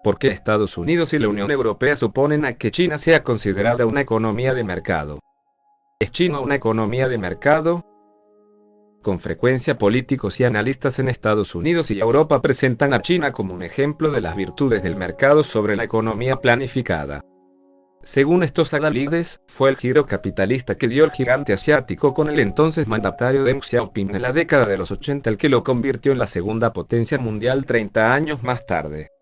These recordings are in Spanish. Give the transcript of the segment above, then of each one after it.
¿Por qué Estados Unidos y la Unión Europea suponen a que China sea considerada una economía de mercado? ¿Es China una economía de mercado? Con frecuencia políticos y analistas en Estados Unidos y Europa presentan a China como un ejemplo de las virtudes del mercado sobre la economía planificada. Según estos análisis, fue el giro capitalista que dio el gigante asiático con el entonces mandatario Deng Xiaoping en la década de los 80 el que lo convirtió en la segunda potencia mundial 30 años más tarde.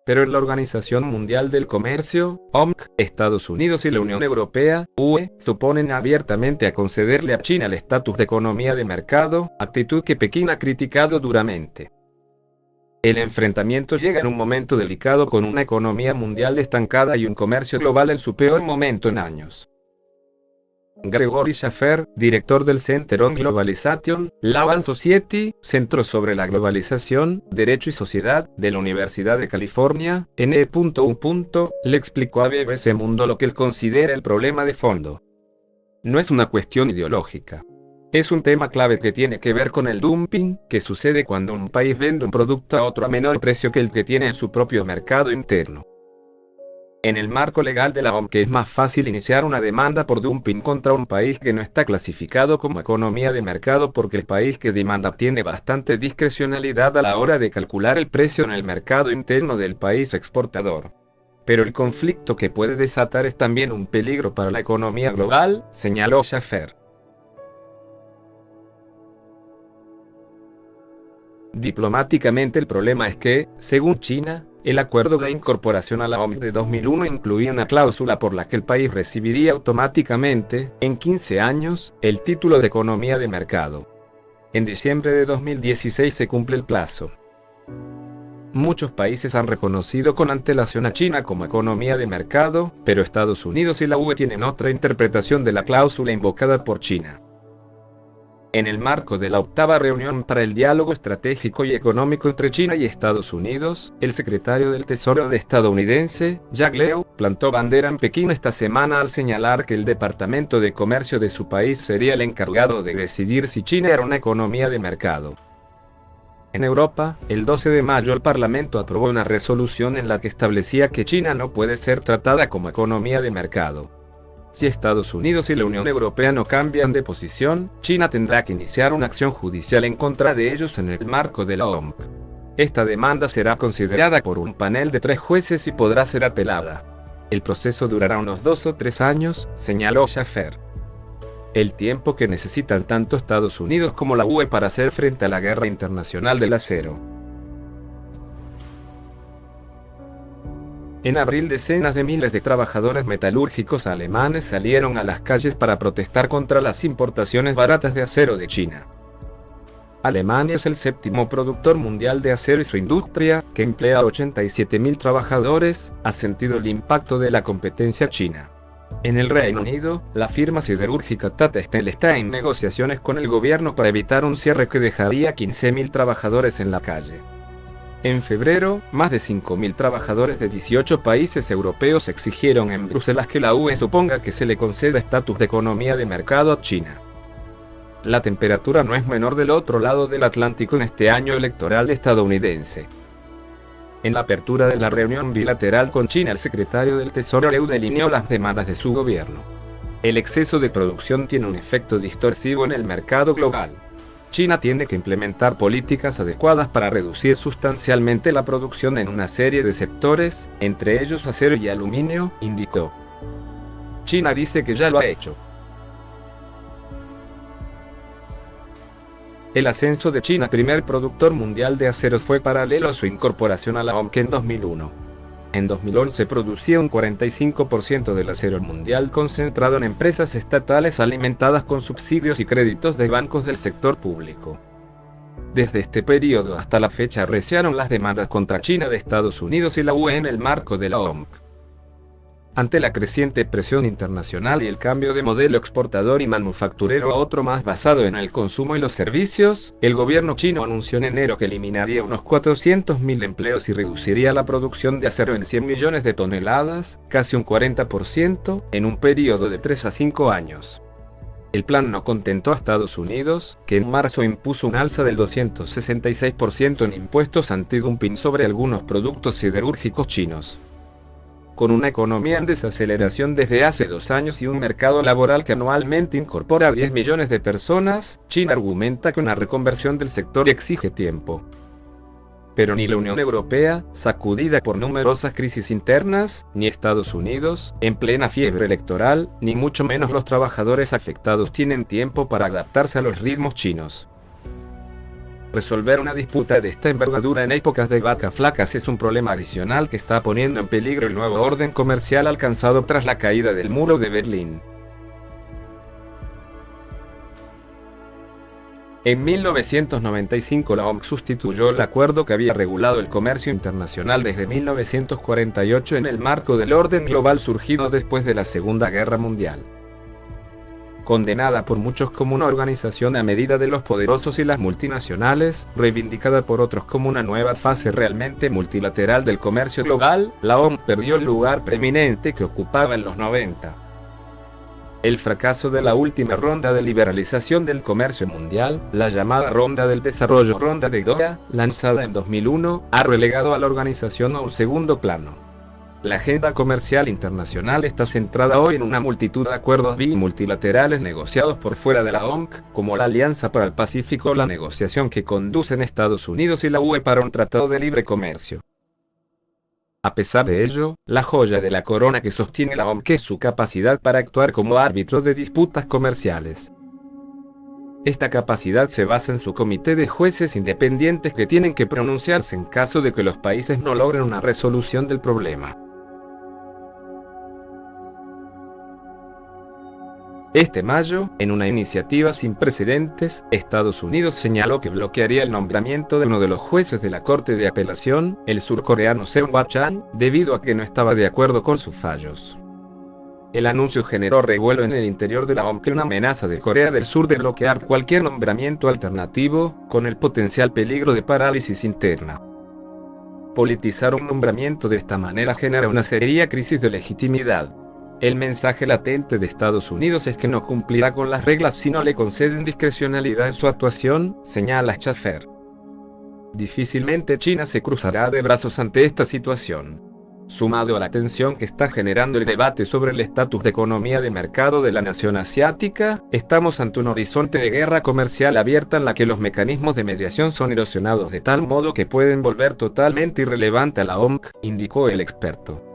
Pero en la Organización Mundial del Comercio, OMC, Estados Unidos y la Unión Europea, UE, suponen abiertamente a concederle a China el estatus de economía de mercado, actitud que Pekín ha criticado duramente. El enfrentamiento llega en un momento delicado con una economía mundial estancada y un comercio global en su peor momento en años. Gregory Shaffer, director del Center on Globalization, Law and Society, Centro sobre la Globalización, Derecho y Sociedad, de la Universidad de California, N.U. le explicó a BBC Mundo lo que él considera el problema de fondo. No es una cuestión ideológica. Es un tema clave que tiene que ver con el dumping, que sucede cuando un país vende un producto a otro a menor precio que el que tiene en su propio mercado interno. En el marco legal de la OMC es más fácil iniciar una demanda por dumping contra un país que no está clasificado como economía de mercado porque el país que demanda tiene bastante discrecionalidad a la hora de calcular el precio en el mercado interno del país exportador. Pero el conflicto que puede desatar es también un peligro para la economía global, señaló Shaffer. Diplomáticamente el problema es que, según China, el acuerdo de incorporación a la OMC de 2001 incluía una cláusula por la que el país recibiría automáticamente, en 15 años, el título de economía de mercado. En diciembre de 2016 se cumple el plazo. Muchos países han reconocido con antelación a China como economía de mercado, pero Estados Unidos y la UE tienen otra interpretación de la cláusula invocada por China. En el marco de la octava reunión para el diálogo estratégico y económico entre China y Estados Unidos, el secretario del Tesoro estadounidense, Jack Lew, plantó bandera en Pekín esta semana al señalar que el Departamento de Comercio de su país sería el encargado de decidir si China era una economía de mercado. En Europa, el 12 de mayo el Parlamento aprobó una resolución en la que establecía que China no puede ser tratada como economía de mercado. Si Estados Unidos y la Unión Europea no cambian de posición, China tendrá que iniciar una acción judicial en contra de ellos en el marco de la OMC. Esta demanda será considerada por un panel de 3 jueces y podrá ser apelada. El proceso durará unos 2 o 3 años, señaló Shaffer. El tiempo que necesitan tanto Estados Unidos como la UE para hacer frente a la guerra internacional del acero. En abril decenas de miles de trabajadores metalúrgicos alemanes salieron a las calles para protestar contra las importaciones baratas de acero de China. Alemania es el séptimo productor mundial de acero y su industria, que emplea a 87.000 trabajadores, ha sentido el impacto de la competencia china. En el Reino Unido, la firma siderúrgica Tata Steel está en negociaciones con el gobierno para evitar un cierre que dejaría 15.000 trabajadores en la calle. En febrero, más de 5.000 trabajadores de 18 países europeos exigieron en Bruselas que la UE suponga que se le conceda estatus de economía de mercado a China. La temperatura no es menor del otro lado del Atlántico en este año electoral estadounidense. En la apertura de la reunión bilateral con China, el secretario del Tesoro Lew delineó las demandas de su gobierno. El exceso de producción tiene un efecto distorsivo en el mercado global. China tiene que implementar políticas adecuadas para reducir sustancialmente la producción en una serie de sectores, entre ellos acero y aluminio, indicó. China dice que ya lo ha hecho. El ascenso de China, primer productor mundial de acero, fue paralelo a su incorporación a la OMC en 2001. En 2011 producía un 45% del acero mundial concentrado en empresas estatales alimentadas con subsidios y créditos de bancos del sector público. Desde este periodo hasta la fecha arreciaron las demandas contra China de Estados Unidos y la UE en el marco de la OMC. Ante la creciente presión internacional y el cambio de modelo exportador y manufacturero a otro más basado en el consumo y los servicios, el gobierno chino anunció en enero que eliminaría unos 400.000 empleos y reduciría la producción de acero en 100 millones de toneladas, casi un 40%, en un periodo de 3 a 5 años. El plan no contentó a Estados Unidos, que en marzo impuso un alza del 266% en impuestos antidumping sobre algunos productos siderúrgicos chinos. Con una economía en desaceleración desde hace 2 años y un mercado laboral que anualmente incorpora a 10 millones de personas, China argumenta que una reconversión del sector exige tiempo. Pero ni la Unión Europea, sacudida por numerosas crisis internas, ni Estados Unidos, en plena fiebre electoral, ni mucho menos los trabajadores afectados tienen tiempo para adaptarse a los ritmos chinos. Resolver una disputa de esta envergadura en épocas de vacas flacas es un problema adicional que está poniendo en peligro el nuevo orden comercial alcanzado tras la caída del muro de Berlín. En 1995 la OMC sustituyó el acuerdo que había regulado el comercio internacional desde 1948 en el marco del orden global surgido después de la Segunda Guerra Mundial. Condenada por muchos como una organización a medida de los poderosos y las multinacionales, reivindicada por otros como una nueva fase realmente multilateral del comercio global, la OMC perdió el lugar preeminente que ocupaba en los 90. El fracaso de la última ronda de liberalización del comercio mundial, la llamada Ronda del Desarrollo, Ronda de Doha, lanzada en 2001, ha relegado a la organización a un segundo plano. La agenda comercial internacional está centrada hoy en una multitud de acuerdos multilaterales negociados por fuera de la OMC, como la Alianza para el Pacífico o la negociación que conducen Estados Unidos y la UE para un tratado de libre comercio. A pesar de ello, la joya de la corona que sostiene la OMC es su capacidad para actuar como árbitro de disputas comerciales. Esta capacidad se basa en su comité de jueces independientes que tienen que pronunciarse en caso de que los países no logren una resolución del problema. Este mayo, en una iniciativa sin precedentes, Estados Unidos señaló que bloquearía el nombramiento de uno de los jueces de la Corte de Apelación, el surcoreano Seung-Woo Chan, debido a que no estaba de acuerdo con sus fallos. El anuncio generó revuelo en el interior de la OMC, una amenaza de Corea del Sur de bloquear cualquier nombramiento alternativo, con el potencial peligro de parálisis interna. Politizar un nombramiento de esta manera genera una seria crisis de legitimidad. El mensaje latente de Estados Unidos es que no cumplirá con las reglas si no le conceden discrecionalidad en su actuación, señala Schaffer. Difícilmente China se cruzará de brazos ante esta situación. Sumado a la tensión que está generando el debate sobre el estatus de economía de mercado de la nación asiática, estamos ante un horizonte de guerra comercial abierta en la que los mecanismos de mediación son erosionados de tal modo que pueden volver totalmente irrelevante a la OMC, indicó el experto.